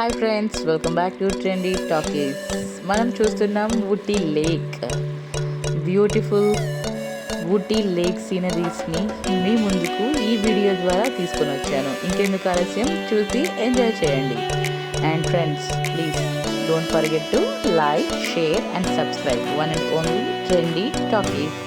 Hi friends, welcome back to trendy talkies. మనం చూస్తున్నాం Ooty lake. Beautiful Ooty lake సీనరీస్ని మీ ముందుకు ఈ వీడియో ద్వారా తీసుకొని వచ్చాను. ఇంకెందుకు ఆలస్యం, చూసి ఎంజాయ్ చేయండి. And friends, please don't forget to like, share and subscribe. One and only trendy talkies.